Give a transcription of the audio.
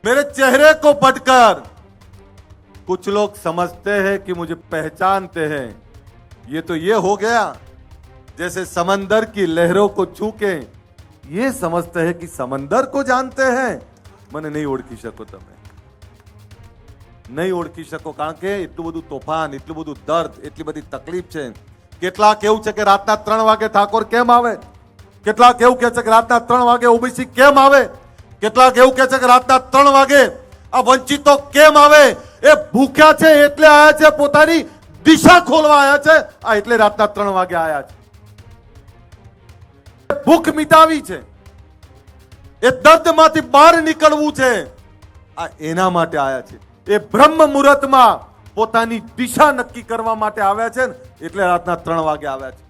मेरे चेहरे को पढ़कर कुछ लोग समझते हैं कि मुझे पहचानते हैं। ये तो ये हो गया जैसे समंदर की लहरों को छू के ये समझते हैं कि समंदर को जानते हैं। મને નહીં ઓળખી શકો, તમે નહીં ઓળખી શકો, કારણ કે એટલું બધું તોફાન, એટલું બધું દર્દ, એટલી બધી તકલીફ છે। કેટલાક એવું છે કે રાતના 3 વાગે ઠાકોર કેમ આવે, કેટલાક એવું કહે છે કે રાતના 3 વાગે ઓબીસી કેમ આવે, કેટલાક એવું કહે છે કે રાતના 3 વાગે આ વંચિતો કેમ આવે। એ ભૂખ્યા છે એટલે આયા છે, પોતાની દિશા ખોલવા આયા છે, આ એટલે રાતના 3 વાગે આયા છે। ભૂખ મિટાવી છે, એ દર્દમાંથી બહાર નીકળવું છે, આ એના માટે આયા છે। એ બ્રહ્મ મુહૂર્તમાં પોતાની દિશા નક્કી કરવા માટે આવ્યા છે, એટલે રાતના 3 વાગે આવ્યા છે।